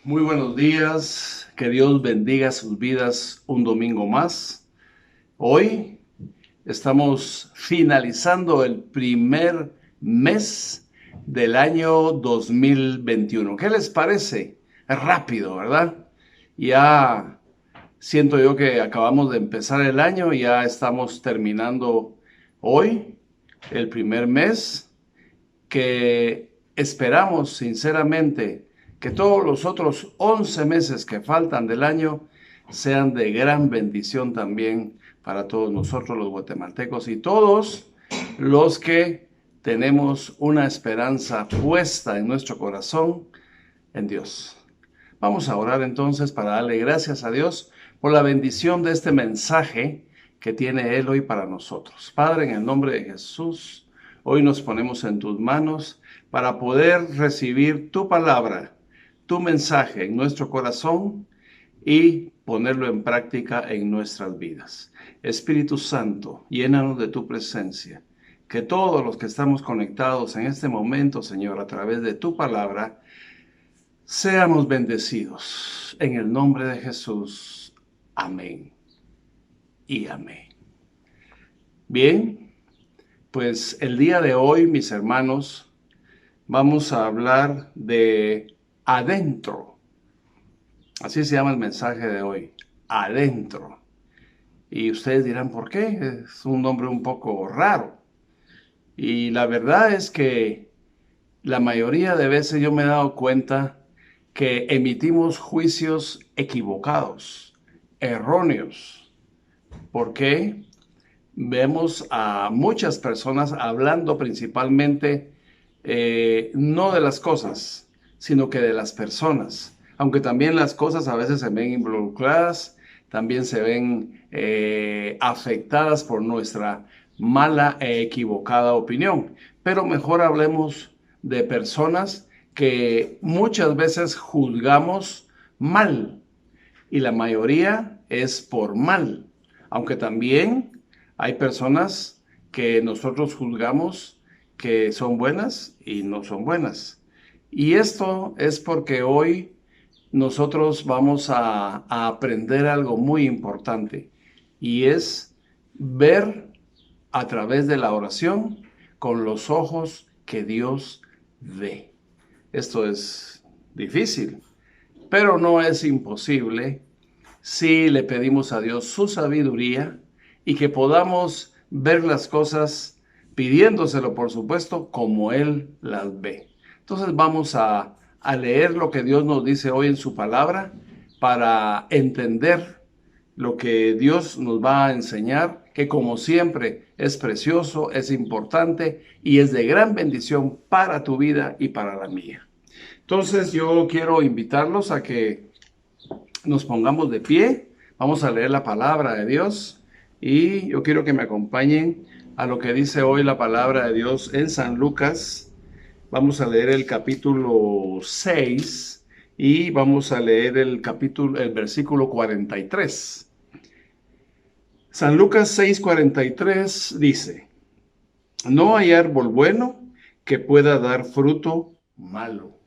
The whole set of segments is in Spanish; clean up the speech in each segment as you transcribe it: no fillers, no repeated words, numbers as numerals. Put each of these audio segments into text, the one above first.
Muy buenos días, que Dios bendiga sus vidas un domingo más. Hoy estamos finalizando el primer mes del año 2021. ¿Qué les parece? Es rápido, ¿verdad? Ya siento yo que acabamos de empezar el año y ya estamos terminando hoy el primer mes, que esperamos sinceramente que todos los otros 11 meses que faltan del año sean de gran bendición también para todos nosotros los guatemaltecos y todos los que tenemos una esperanza puesta en nuestro corazón en Dios. Vamos a orar entonces para darle gracias a Dios por la bendición de este mensaje que tiene Él hoy para nosotros. Padre, en el nombre de Jesús, hoy nos ponemos en tus manos para poder recibir tu palabra, tu mensaje en nuestro corazón y ponerlo en práctica en nuestras vidas. Espíritu Santo, llénanos de tu presencia. Que todos los que estamos conectados en este momento, Señor, a través de tu palabra, seamos bendecidos en el nombre de Jesús. Amén y amén. Bien, pues el día de hoy, mis hermanos, vamos a hablar de adentro. Así se llama el mensaje de hoy, adentro. Y ustedes dirán, ¿por qué? Es un nombre un poco raro. Y la verdad es que la mayoría de veces yo me he dado cuenta que emitimos juicios equivocados, erróneos, porque vemos a muchas personas hablando principalmente no de las cosas, sino que de las personas. Aunque también las cosas a veces se ven involucradas, también se ven afectadas por nuestra mala e equivocada opinión. Pero mejor hablemos de personas que muchas veces juzgamos mal, y la mayoría es por mal, aunque también hay personas que nosotros juzgamos que son buenas y no son buenas. Y esto es porque hoy nosotros vamos a aprender algo muy importante, y es ver a través de la oración con los ojos que Dios ve. Esto es difícil, pero no es imposible si le pedimos a Dios su sabiduría y que podamos ver las cosas, pidiéndoselo por supuesto, como Él las ve. Entonces vamos a leer lo que Dios nos dice hoy en su palabra para entender lo que Dios nos va a enseñar, que como siempre es precioso, es importante y es de gran bendición para tu vida y para la mía. Entonces yo quiero invitarlos a que nos pongamos de pie, vamos a leer la palabra de Dios y yo quiero que me acompañen a lo que dice hoy la palabra de Dios en San Lucas. Vamos a leer el capítulo 6 y vamos a leer el versículo 43. San Lucas 6:43 dice: no hay árbol bueno que pueda dar fruto malo,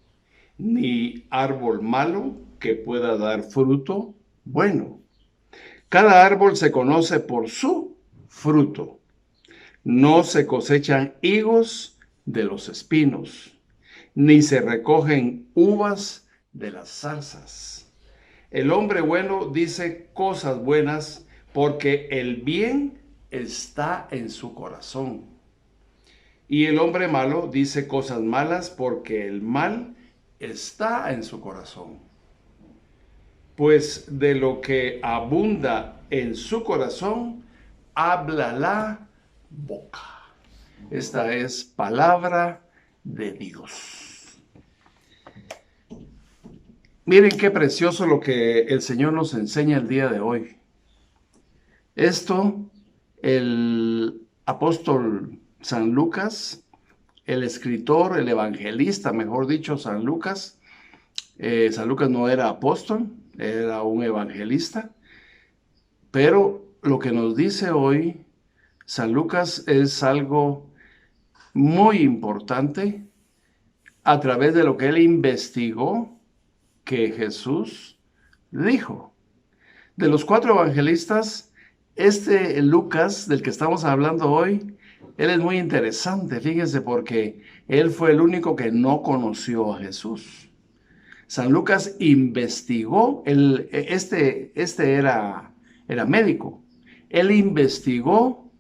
ni árbol malo que pueda dar fruto bueno. Cada árbol se conoce por su fruto. No se cosechan higos de los espinos, ni se recogen uvas de las zarzas. El hombre bueno dice cosas buenas porque el bien está en su corazón. Y el hombre malo dice cosas malas porque el mal está en su corazón. Pues de lo que abunda en su corazón, habla la boca. Esta es palabra de Dios. Miren qué precioso lo que el Señor nos enseña el día de hoy. Esto, el apóstol San Lucas, el escritor, el evangelista, mejor dicho, San Lucas no era apóstol, era un evangelista, pero lo que nos dice hoy San Lucas es algo muy importante a través de lo que él investigó que Jesús dijo. De los 4 evangelistas, Lucas, del que estamos hablando hoy, él es muy interesante, fíjense, porque él fue el único que no conoció a Jesús. San Lucas investigó, era médico. Él investigó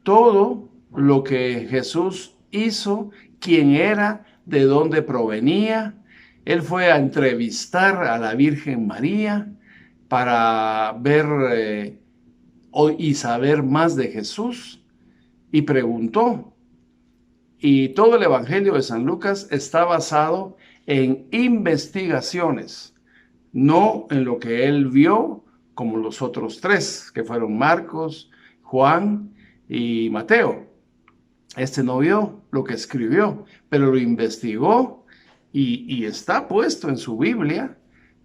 todo lo que Jesús hizo, quién era, de dónde provenía. Él fue a entrevistar a la Virgen María para ver y saber más de Jesús, y preguntó. Y todo el Evangelio de San Lucas está basado en investigaciones, no en lo que él vio como los otros 3, que fueron Marcos, Juan y Mateo. Este no vio lo que escribió, pero lo investigó y está puesto en su Biblia,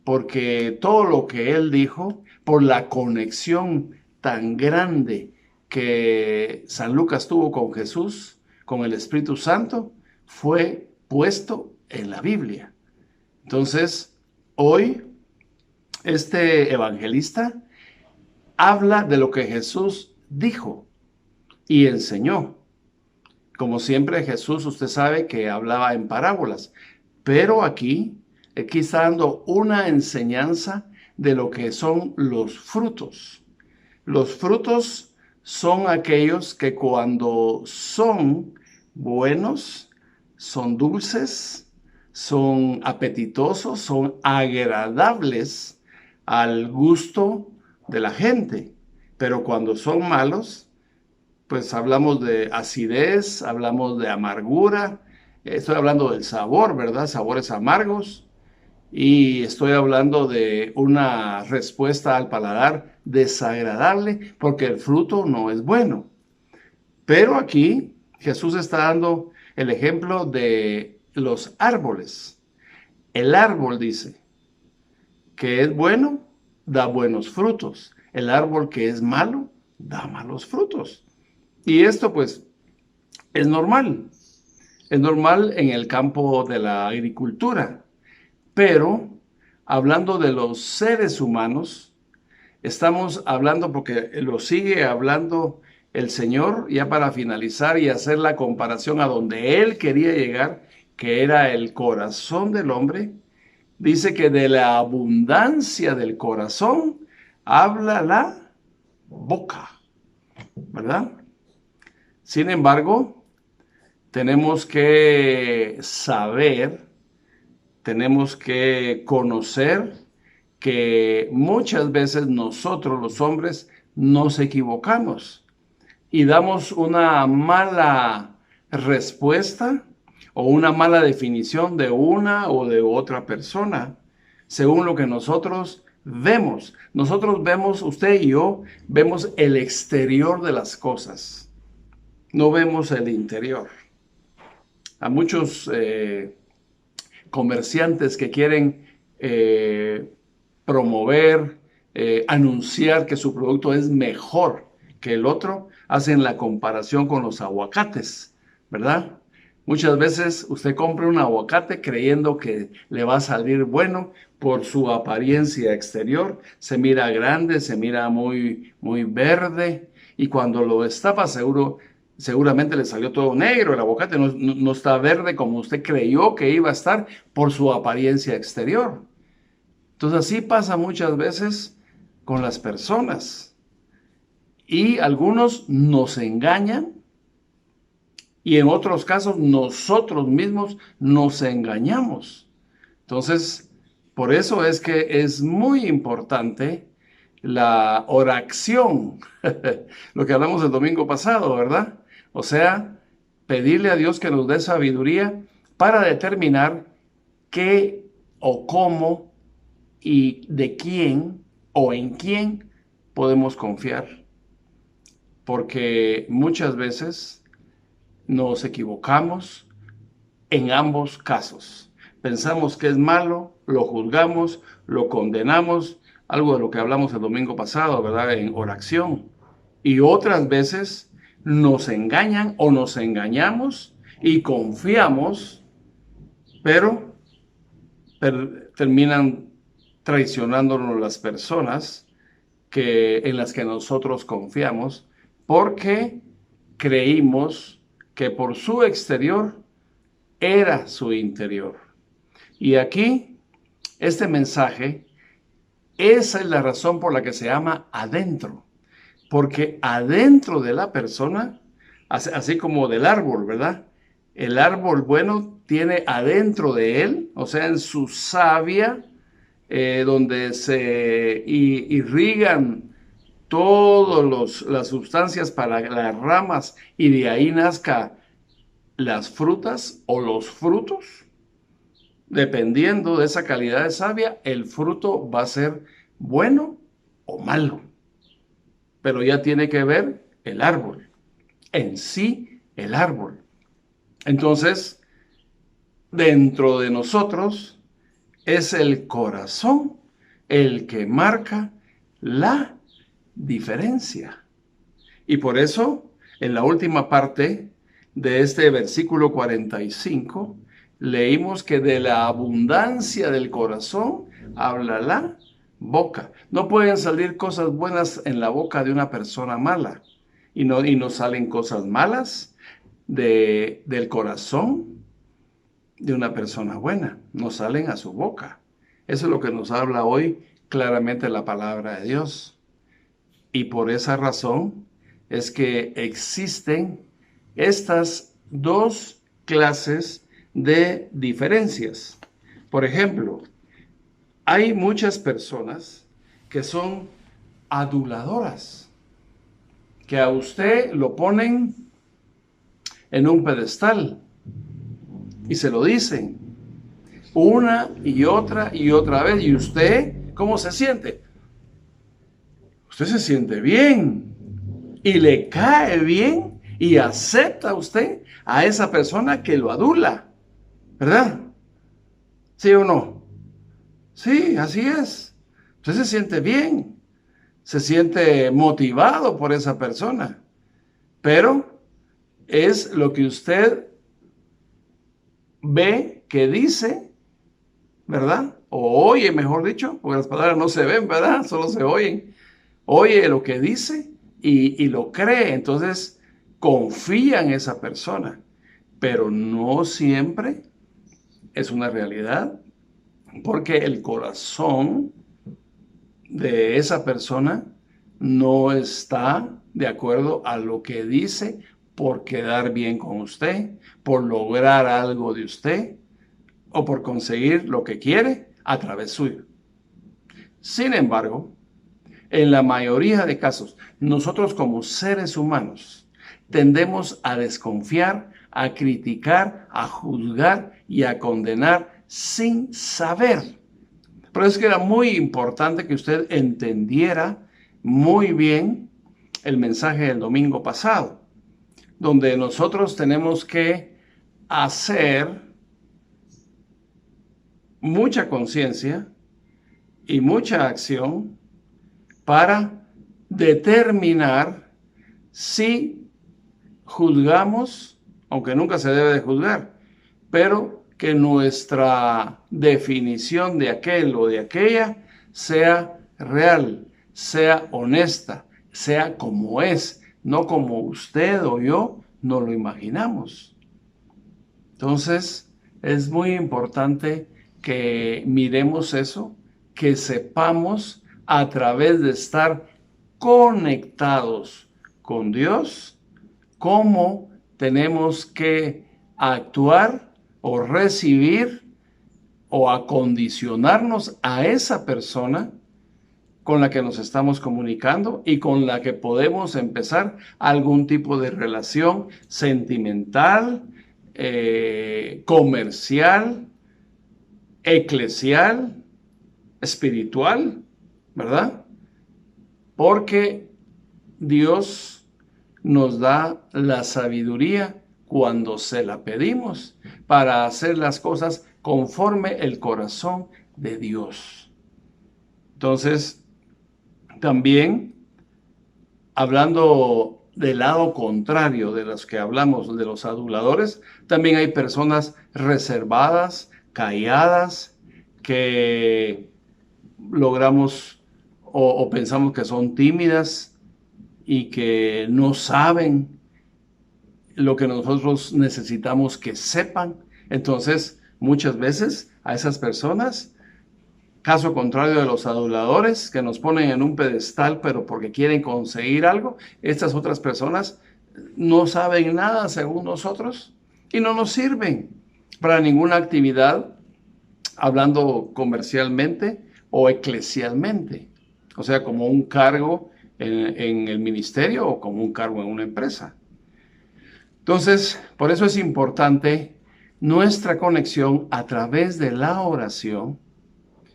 porque todo lo que él dijo, por la conexión tan grande que San Lucas tuvo con Jesús, con el Espíritu Santo, fue puesto en la Biblia. Entonces, hoy, este evangelista habla de lo que Jesús dijo y enseñó. Como siempre, Jesús, usted sabe que hablaba en parábolas, pero aquí está dando una enseñanza de lo que son los frutos. Los frutos son aquellos que cuando son buenos, son dulces, son apetitosos, son agradables al gusto de la gente. Pero cuando son malos, pues hablamos de acidez, hablamos de amargura, estoy hablando del sabor, ¿verdad? Sabores amargos. Y estoy hablando de una respuesta al paladar desagradable porque el fruto no es bueno. Pero aquí Jesús está dando el ejemplo de los árboles. El árbol, dice, que es bueno, da buenos frutos. El árbol que es malo, da malos frutos. Y esto pues es normal. Es normal en el campo de la agricultura. Pero, hablando de los seres humanos, estamos hablando, porque lo sigue hablando el Señor, ya para finalizar y hacer la comparación a donde Él quería llegar, que era el corazón del hombre. Dice que de la abundancia del corazón habla la boca, ¿verdad? Sin embargo, tenemos que saber, tenemos que conocer que muchas veces nosotros los hombres nos equivocamos y damos una mala respuesta o una mala definición de una o de otra persona según lo que nosotros vemos. Nosotros vemos, usted y yo, vemos el exterior de las cosas, no vemos el interior. A muchos comerciantes que quieren promover, anunciar que su producto es mejor que el otro, hacen la comparación con los aguacates, ¿verdad? Muchas veces usted compra un aguacate creyendo que le va a salir bueno por su apariencia exterior. Se mira grande, se mira muy verde, y cuando lo destapa seguramente le salió todo negro. El aguacate no está verde como usted creyó que iba a estar por su apariencia exterior. Entonces así pasa muchas veces con las personas. Y algunos nos engañan y en otros casos nosotros mismos nos engañamos. Entonces, por eso es que es muy importante la oración, lo que hablamos el domingo pasado, ¿verdad? O sea, pedirle a Dios que nos dé sabiduría para determinar qué o cómo y de quién o en quién podemos confiar. Porque muchas veces nos equivocamos en ambos casos. Pensamos que es malo, lo juzgamos, lo condenamos, algo de lo que hablamos el domingo pasado, ¿verdad? En oración. Y otras veces nos engañan o nos engañamos y confiamos, pero terminan traicionándonos las personas en las que nosotros confiamos, porque creímos que por su exterior era su interior. Y aquí, este mensaje, esa es la razón por la que se llama adentro. Porque adentro de la persona, así como del árbol, ¿verdad? El árbol bueno tiene adentro de él, o sea, en su savia, donde se irrigan todas las sustancias para las ramas, y de ahí nazca las frutas o los frutos. Dependiendo de esa calidad de savia, el fruto va a ser bueno o malo. Pero ya tiene que ver el árbol, en sí el árbol. Entonces, dentro de nosotros es el corazón el que marca la diferencia. Y por eso, en la última parte de este versículo 45, leímos que de la abundancia del corazón habla la boca. No pueden salir cosas buenas en la boca de una persona mala, y no salen cosas malas del corazón de una persona buena, no salen a su boca. Eso es lo que nos habla hoy claramente la palabra de Dios. Y por esa razón es que existen estas dos clases de diferencias. Por ejemplo, hay muchas personas que son aduladoras, que a usted lo ponen en un pedestal y se lo dicen una y otra vez. ¿Y usted cómo se siente? Usted se siente bien y le cae bien y acepta usted a esa persona que lo adula, ¿verdad? ¿Sí o no? Sí, así es. Usted se siente bien, se siente motivado por esa persona, pero es lo que usted ve que dice, ¿verdad? O oye, mejor dicho, porque las palabras no se ven, ¿verdad? Solo se oyen. Oye lo que dice y lo cree, entonces confía en esa persona, pero no siempre es una realidad, porque el corazón de esa persona no está de acuerdo a lo que dice por quedar bien con usted, por lograr algo de usted o por conseguir lo que quiere a través suyo. Sin embargo, en la mayoría de casos, nosotros como seres humanos tendemos a desconfiar, a criticar, a juzgar y a condenar sin saber. Por eso es que era muy importante que usted entendiera muy bien el mensaje del domingo pasado, donde nosotros tenemos que hacer mucha conciencia y mucha acción para determinar si juzgamos, aunque nunca se debe de juzgar, pero que nuestra definición de aquel o de aquella sea real, sea honesta, sea como es, no como usted o yo no lo imaginamos. Entonces, es muy importante que miremos eso, que sepamos a través de estar conectados con Dios, cómo tenemos que actuar o recibir o acondicionarnos a esa persona con la que nos estamos comunicando y con la que podemos empezar algún tipo de relación sentimental, comercial, eclesial, espiritual, ¿verdad? Porque Dios nos da la sabiduría cuando se la pedimos para hacer las cosas conforme el corazón de Dios. Entonces, también, hablando del lado contrario de los que hablamos, de los aduladores, también hay personas reservadas, calladas, que logramos o pensamos que son tímidas y que no saben lo que nosotros necesitamos que sepan. Entonces, muchas veces a esas personas, caso contrario de los aduladores que nos ponen en un pedestal, pero porque quieren conseguir algo, estas otras personas no saben nada según nosotros y no nos sirven para ninguna actividad, hablando comercialmente o eclesialmente. O sea, como un cargo en el ministerio o como un cargo en una empresa. Entonces, por eso es importante nuestra conexión a través de la oración.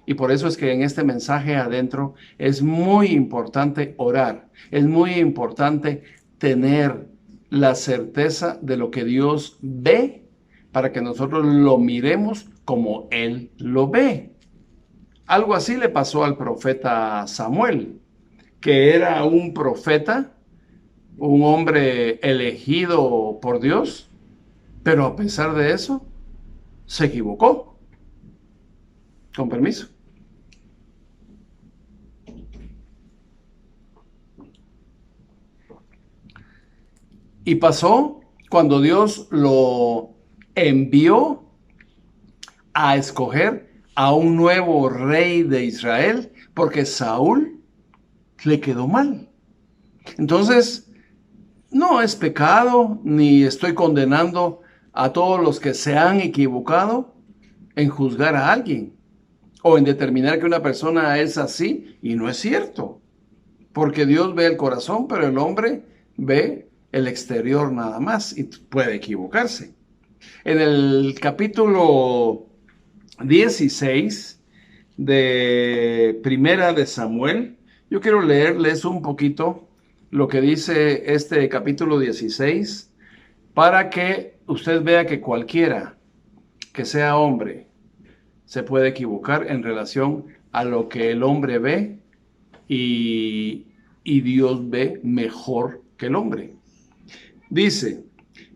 Y por eso es que en este mensaje adentro es muy importante orar. Es muy importante tener la certeza de lo que Dios ve para que nosotros lo miremos como Él lo ve. Algo así le pasó al profeta Samuel, que era un profeta, un hombre elegido por Dios, pero a pesar de eso, se equivocó. Con permiso. Y pasó cuando Dios lo envió a escoger a un nuevo rey de Israel, porque Saúl le quedó mal. Entonces, no es pecado, ni estoy condenando a todos los que se han equivocado en juzgar a alguien o en determinar que una persona es así, y no es cierto, porque Dios ve el corazón, pero el hombre ve el exterior nada más y puede equivocarse. En el capítulo 16 de Primera de Samuel, yo quiero leerles un poquito lo que dice este capítulo 16 para que usted vea que cualquiera que sea hombre se puede equivocar en relación a lo que el hombre ve y Dios ve mejor que el hombre. Dice,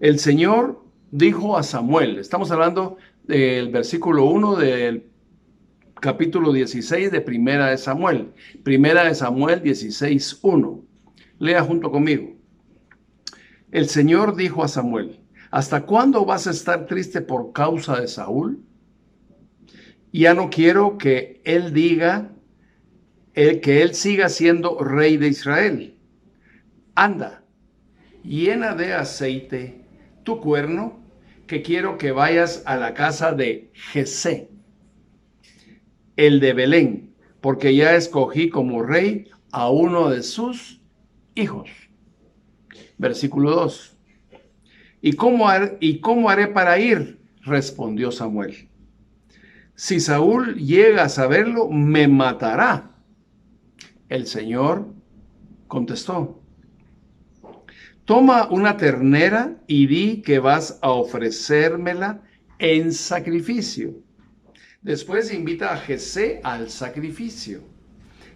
el Señor dijo a Samuel, estamos hablando del versículo 1 del capítulo 16 de Primera de Samuel. Primera de Samuel 16, 1. Lea junto conmigo. El Señor dijo a Samuel, ¿hasta cuándo vas a estar triste por causa de Saúl? Ya no quiero que él diga que él siga siendo rey de Israel. Anda, llena de aceite tu cuerno, que quiero que vayas a la casa de Jesé, el de Belén, porque ya escogí como rey a uno de sus hijos. Versículo 2. ¿Y cómo haré para ir? Respondió Samuel. Si Saúl llega a saberlo, me matará. El Señor contestó, toma una ternera y di que vas a ofrecérmela en sacrificio. Después invita a Jesé al sacrificio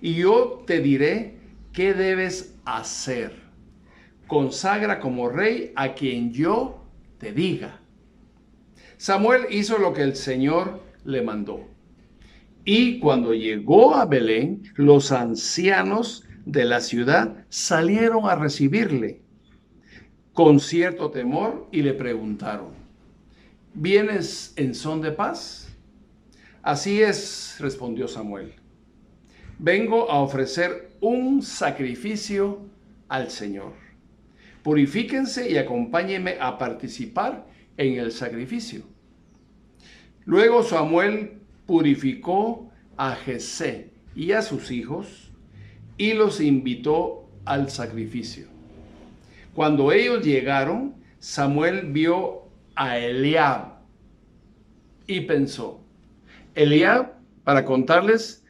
y yo te diré qué debes hacer. Consagra como rey a quien yo te diga. Samuel hizo lo que el Señor le mandó. Y cuando llegó a Belén, los ancianos de la ciudad salieron a recibirle con cierto temor y le preguntaron, ¿vienes en son de paz? Así es, respondió Samuel. Vengo a ofrecer un sacrificio al Señor. Purifíquense y acompáñenme a participar en el sacrificio. Luego Samuel purificó a Jesé y a sus hijos y los invitó al sacrificio. Cuando ellos llegaron, Samuel vio a Eliab y pensó, Eliab, para contarles,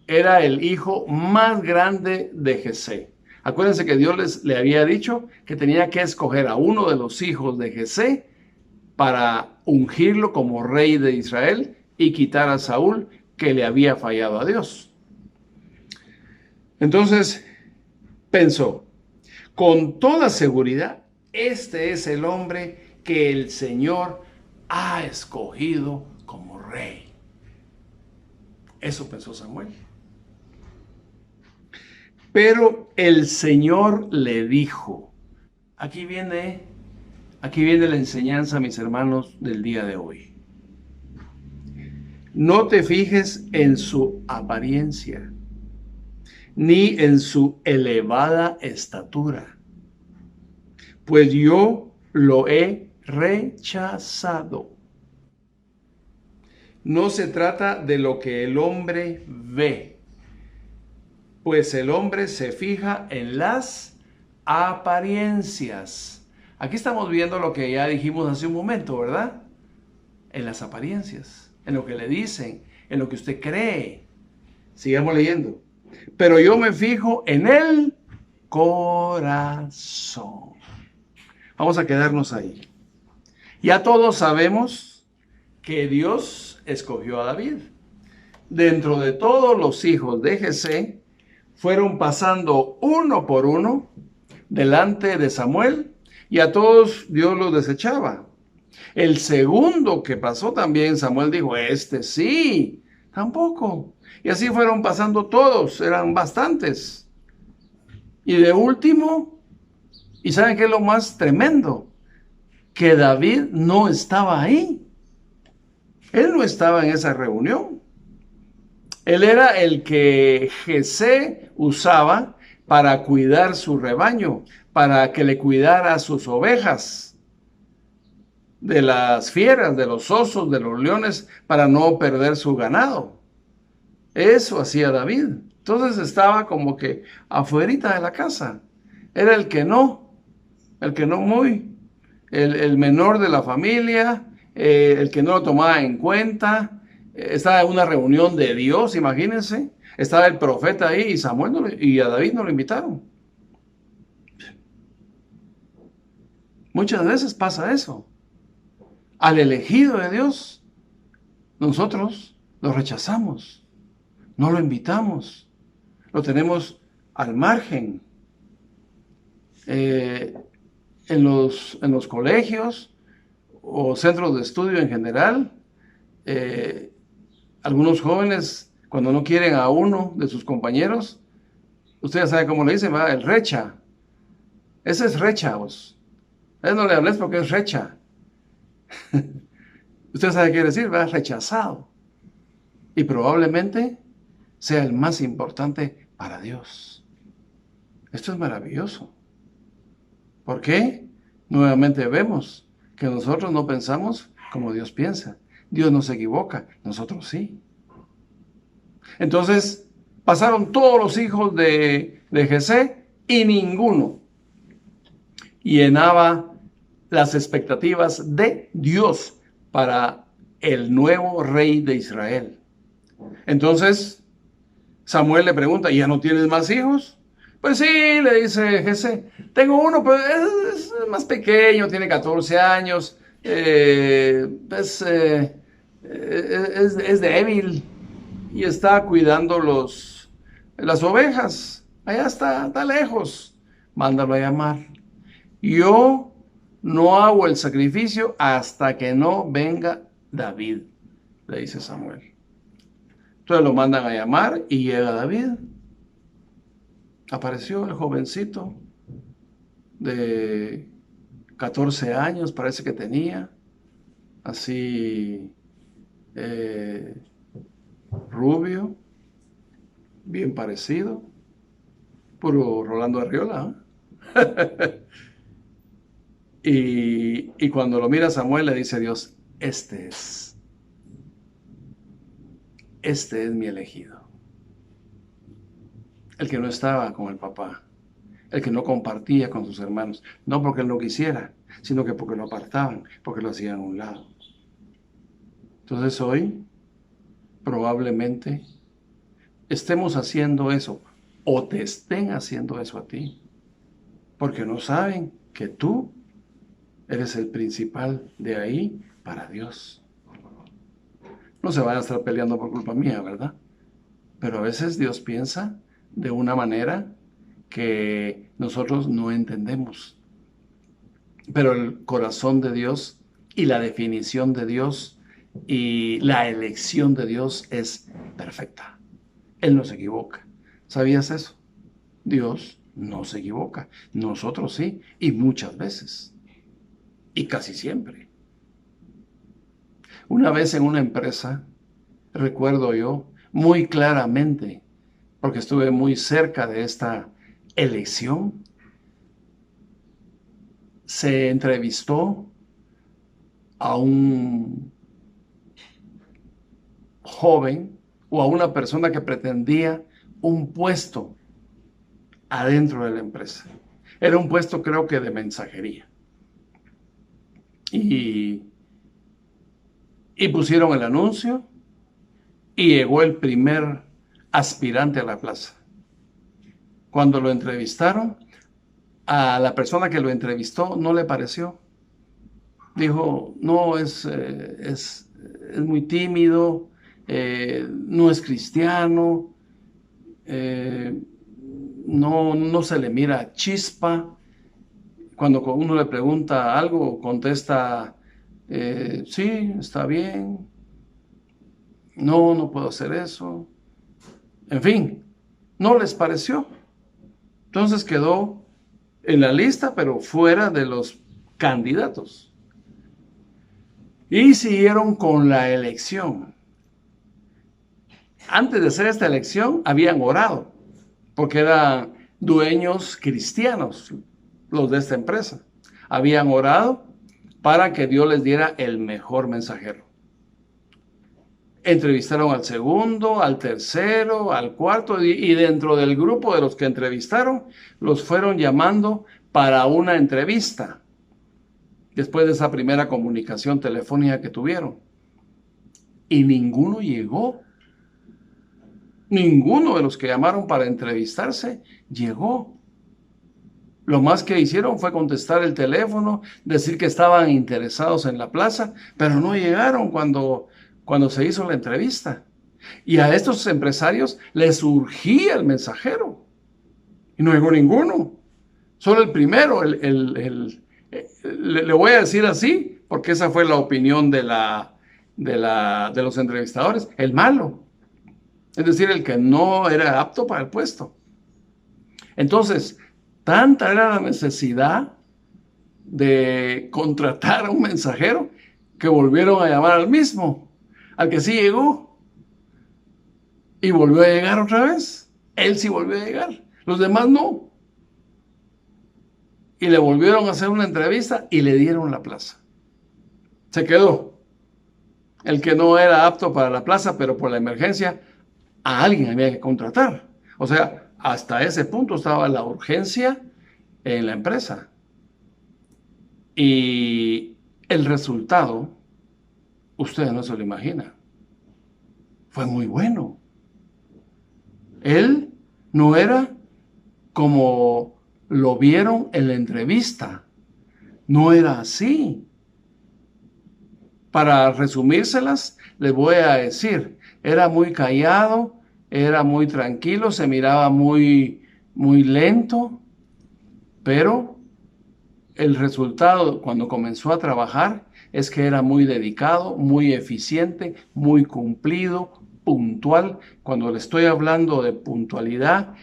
era el hijo más grande de Jesé. Acuérdense que Dios le había dicho que tenía que escoger a uno de los hijos de Jesé para ungirlo como rey de Israel y quitar a Saúl, que le había fallado a Dios. Entonces pensó, con toda seguridad, este es el hombre que el Señor ha escogido como rey. Eso pensó Samuel. Pero el Señor le dijo, aquí viene la enseñanza, mis hermanos, del día de hoy. No te fijes en su apariencia, ni en su elevada estatura, pues yo lo he rechazado. No se trata de lo que el hombre ve, pues el hombre se fija en las apariencias. Aquí estamos viendo lo que ya dijimos hace un momento, ¿verdad? En las apariencias, en lo que le dicen, en lo que usted cree. Sigamos leyendo. Pero yo me fijo en el corazón. Vamos a quedarnos ahí. Ya todos sabemos que Dios escogió a David. Dentro de todos los hijos de Jesé, fueron pasando uno por uno delante de Samuel y a todos Dios los desechaba. El segundo que pasó también, Samuel dijo, este sí, tampoco. Y así fueron pasando todos, eran bastantes. Y de último, ¿y saben qué es lo más tremendo? Que David no estaba ahí. Él no estaba en esa reunión. Él era el que Jesé usaba para cuidar su rebaño, para que le cuidara sus ovejas, de las fieras, de los osos, de los leones, para no perder su ganado. Eso hacía David. Entonces estaba como que afuerita de la casa. Era el que no muy, el menor de la familia, el que no lo tomaba en cuenta. Estaba en una reunión de Dios, imagínense. Estaba el profeta ahí y Samuel y a David no lo invitaron. Muchas veces pasa eso. Al elegido de Dios, nosotros lo rechazamos, no lo invitamos, lo tenemos al margen. En los colegios o centros de estudio en general, algunos jóvenes, cuando no quieren a uno de sus compañeros, usted ya sabe cómo le dicen, ¿verdad? El recha. Ese es recha, vos. A él no le hables porque es recha. Usted sabe qué quiere decir, ¿verdad? Rechazado. Y probablemente sea el más importante para Dios. Esto es maravilloso. ¿Por qué? Nuevamente vemos que nosotros no pensamos como Dios piensa. Dios no se equivoca, nosotros sí. Entonces, pasaron todos los hijos de Jesé y ninguno llenaba las expectativas de Dios para el nuevo rey de Israel. Entonces, Samuel le pregunta, ¿ya no tienes más hijos? Pues sí, le dice Jesé, tengo uno, pero es más pequeño, tiene 14 años, es débil y está cuidando las ovejas. Allá está lejos, mándalo a llamar. Yo no hago el sacrificio hasta que no venga David, le dice Samuel. Entonces lo mandan a llamar y llega David. Apareció el jovencito de 14 años, parece que tenía, así rubio, bien parecido, puro Rolando Arriola, ¿eh? Y cuando lo mira Samuel le dice Dios, este es mi elegido. El que no estaba con el papá, el que no compartía con sus hermanos, no porque él no quisiera, sino que porque lo apartaban, porque lo hacían a un lado. Entonces hoy probablemente estemos haciendo eso o te estén haciendo eso a ti, porque no saben que tú eres el principal de ahí para Dios. No se van a estar peleando por culpa mía, ¿verdad? Pero a veces Dios piensa de una manera que nosotros no entendemos. Pero el corazón de Dios y la definición de Dios y la elección de Dios es perfecta. Él no se equivoca. ¿Sabías eso? Dios no se equivoca. Nosotros sí, y muchas veces. Y casi siempre. Una vez en una empresa, recuerdo yo muy claramente, porque estuve muy cerca de esta elección, se entrevistó a un joven o a una persona que pretendía un puesto adentro de la empresa. Era un puesto, creo que de mensajería. Y pusieron el anuncio y llegó el primer aspirante a la plaza. Cuando lo entrevistaron, a la persona que lo entrevistó no le pareció. Dijo, no, es muy tímido, no es cristiano, no se le mira chispa. Cuando uno le pregunta algo, contesta, sí, está bien, no puedo hacer eso. En fin, no les pareció. Entonces quedó en la lista, pero fuera de los candidatos. Y siguieron con la elección. Antes de hacer esta elección, habían orado, porque eran dueños cristianos, los de esta empresa. Habían orado para que Dios les diera el mejor mensajero. Entrevistaron al segundo, al tercero, al cuarto, y dentro del grupo de los que entrevistaron, los fueron llamando para una entrevista, después de esa primera comunicación telefónica que tuvieron. Y ninguno llegó. Ninguno de los que llamaron para entrevistarse llegó. Lo más que hicieron fue contestar el teléfono, decir que estaban interesados en la plaza, pero no llegaron cuando se hizo la entrevista. Y a estos empresarios les urgía el mensajero. Y no llegó ninguno. Solo el primero, le voy a decir así, porque esa fue la opinión de los entrevistadores, el malo. Es decir, el que no era apto para el puesto. Entonces, tanta era la necesidad de contratar a un mensajero que volvieron a llamar al mismo, al que sí llegó. Y volvió a llegar otra vez. Él sí volvió a llegar. Los demás no. Y le volvieron a hacer una entrevista y le dieron la plaza. Se quedó. El que no era apto para la plaza, pero por la emergencia, a alguien había que contratar. O sea, hasta ese punto estaba la urgencia en la empresa. Y el resultado, ustedes no se lo imaginan, fue muy bueno. Él no era como lo vieron en la entrevista. No era así. Para resumírselas, les voy a decir, era muy callado, era muy tranquilo, se miraba muy lento, pero el resultado cuando comenzó a trabajar es que era muy dedicado, muy eficiente, muy cumplido, puntual. Cuando le estoy hablando de puntualidad,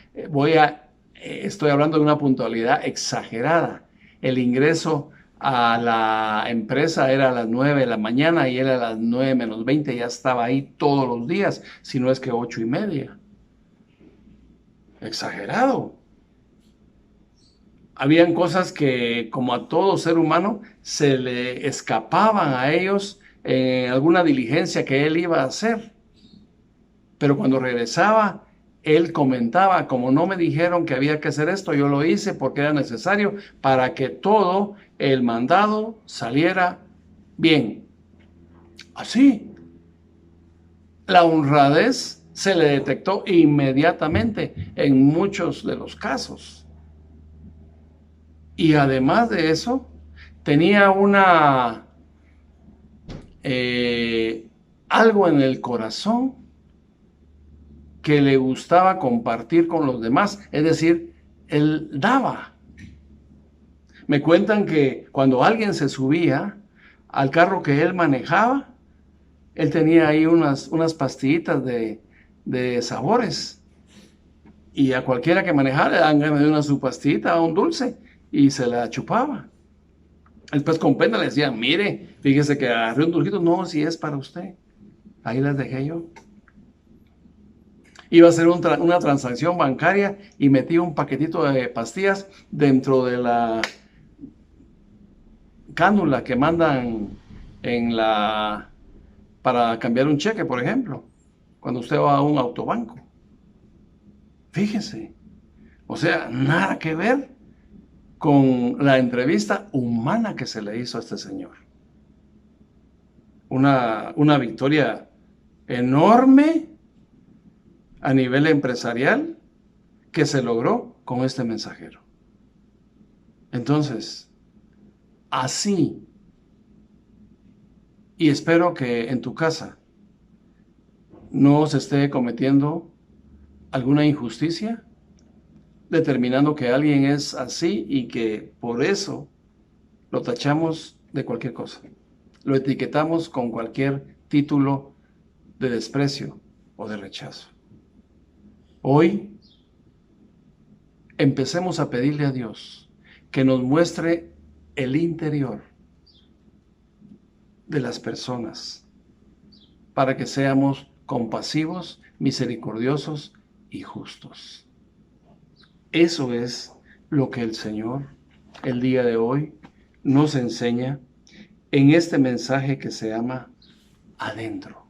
estoy hablando de una puntualidad exagerada. El ingreso a la empresa era a las 9 de la mañana y él a las 9 menos 20 ya estaba ahí todos los días, si no es que 8:30. Exagerado. Habían cosas que, como a todo ser humano, se le escapaban a ellos en alguna diligencia que él iba a hacer. Pero cuando regresaba, él comentaba, como no me dijeron que había que hacer esto, yo lo hice porque era necesario para que todo el mandado saliera bien. Así. La honradez se le detectó inmediatamente en muchos de los casos. Y además de eso, tenía algo en el corazón que le gustaba compartir con los demás. Es decir, él daba. Me cuentan que cuando alguien se subía al carro que él manejaba, él tenía ahí unas pastillitas de de sabores. Y a cualquiera que manejara le dan ganas de una su pastita o un dulce y se la chupaba. Después con pena le decían, mire, fíjese que agarré un dulcito. No, si es para usted. Ahí las dejé yo. Iba a hacer una transacción bancaria y metí un paquetito de pastillas dentro de la cánula que mandan para cambiar un cheque, por ejemplo, cuando usted va a un autobanco. Fíjese, o sea, nada que ver con la entrevista humana que se le hizo a este señor. Una victoria enorme a nivel empresarial que se logró con este mensajero. Entonces, así, y espero que en tu casa no se esté cometiendo alguna injusticia, determinando que alguien es así y que por eso lo tachamos de cualquier cosa. Lo etiquetamos con cualquier título de desprecio o de rechazo. Hoy empecemos a pedirle a Dios que nos muestre el interior de las personas para que seamos compasivos, misericordiosos y justos. Eso es lo que el Señor el día de hoy nos enseña en este mensaje que se llama adentro.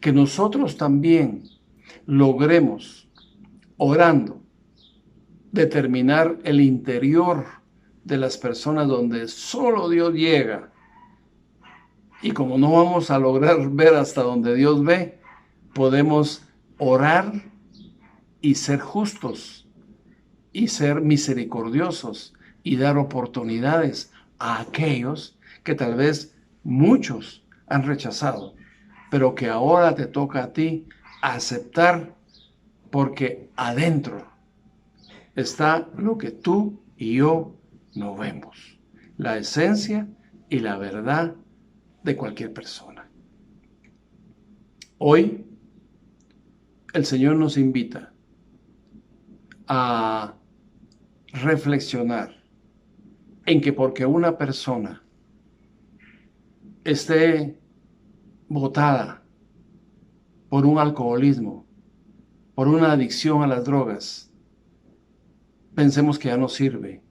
Que nosotros también logremos, orando, determinar el interior de las personas donde solo Dios llega. Y como no vamos a lograr ver hasta donde Dios ve, podemos orar y ser justos y ser misericordiosos y dar oportunidades a aquellos que tal vez muchos han rechazado, pero que ahora te toca a ti aceptar, porque adentro está lo que tú y yo no vemos, la esencia y la verdad de cualquier persona. Hoy el Señor nos invita a reflexionar en que porque una persona esté botada por un alcoholismo, por una adicción a las drogas, pensemos que ya no sirve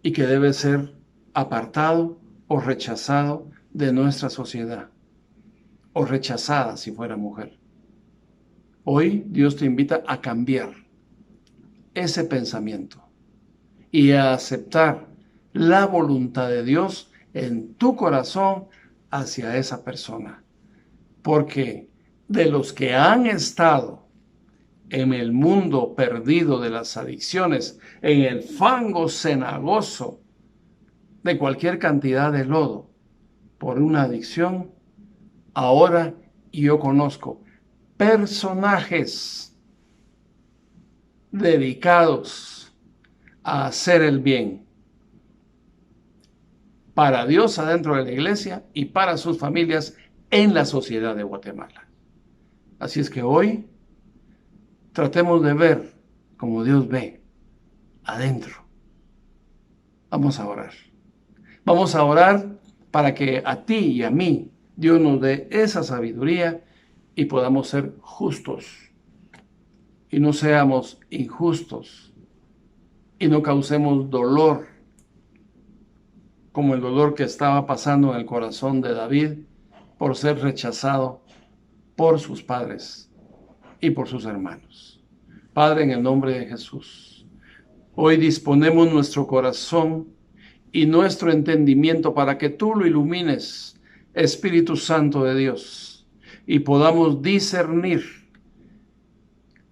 y que debe ser apartado o rechazado de nuestra sociedad, o rechazada si fuera mujer. Hoy Dios te invita a cambiar ese pensamiento y a aceptar la voluntad de Dios en tu corazón hacia esa persona. Porque de los que han estado en el mundo perdido de las adicciones, en el fango cenagoso de cualquier cantidad de lodo por una adicción, ahora yo conozco personajes dedicados a hacer el bien para Dios adentro de la iglesia y para sus familias en la sociedad de Guatemala. Así es que hoy tratemos de ver como Dios ve adentro. Vamos a orar. Vamos a orar para que a ti y a mí Dios nos dé esa sabiduría y podamos ser justos y no seamos injustos y no causemos dolor como el dolor que estaba pasando en el corazón de David por ser rechazado por sus padres y por sus hermanos. Padre, en el nombre de Jesús, hoy disponemos nuestro corazón y nuestro entendimiento para que tú lo ilumines, Espíritu Santo de Dios, y podamos discernir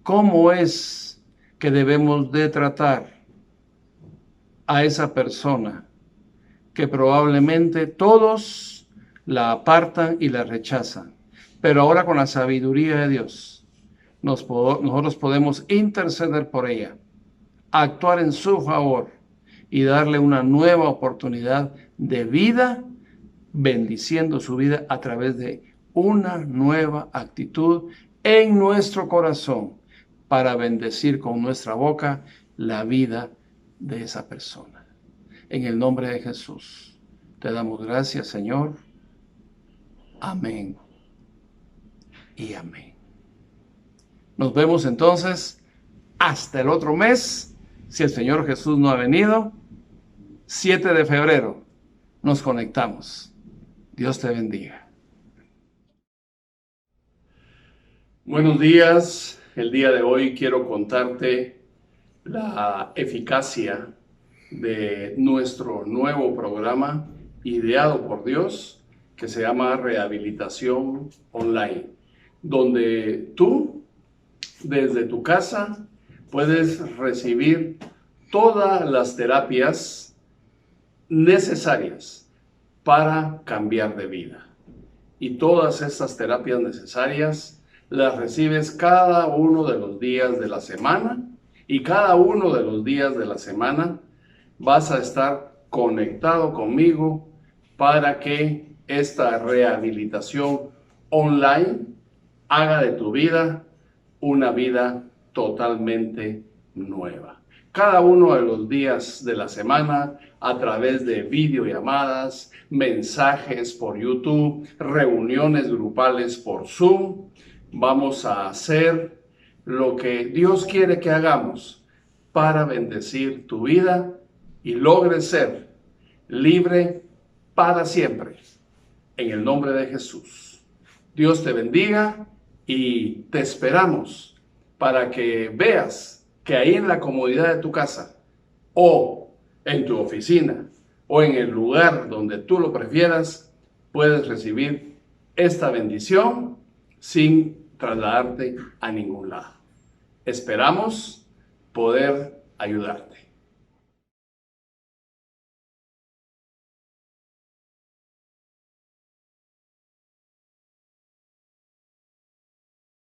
cómo es que debemos de tratar a esa persona que probablemente todos la apartan y la rechazan. Pero ahora con la sabiduría de Dios, nosotros podemos interceder por ella, actuar en su favor y darle una nueva oportunidad de vida, bendiciendo su vida a través de una nueva actitud en nuestro corazón para bendecir con nuestra boca la vida de esa persona. En el nombre de Jesús, te damos gracias, Señor. Amén y amén. Nos vemos entonces hasta el otro mes, si el Señor Jesús no ha venido. 7 de febrero nos conectamos. Dios te bendiga. Buenos días. El día de hoy quiero contarte la eficacia de nuestro nuevo programa ideado por Dios que se llama Rehabilitación Online, donde tú desde tu casa puedes recibir todas las terapias necesarias para cambiar de vida. Y todas estas terapias necesarias las recibes cada uno de los días de la semana, y cada uno de los días de la semana vas a estar conectado conmigo para que esta rehabilitación online haga de tu vida una vida totalmente nueva. Cada uno de los días de la semana, a través de videollamadas, mensajes por YouTube, reuniones grupales por Zoom, vamos a hacer lo que Dios quiere que hagamos para bendecir tu vida y logres ser libre para siempre. En el nombre de Jesús. Dios te bendiga y te esperamos para que veas que ahí en la comodidad de tu casa, o en tu oficina, o en el lugar donde tú lo prefieras, puedes recibir esta bendición sin trasladarte a ningún lado. Esperamos poder ayudarte.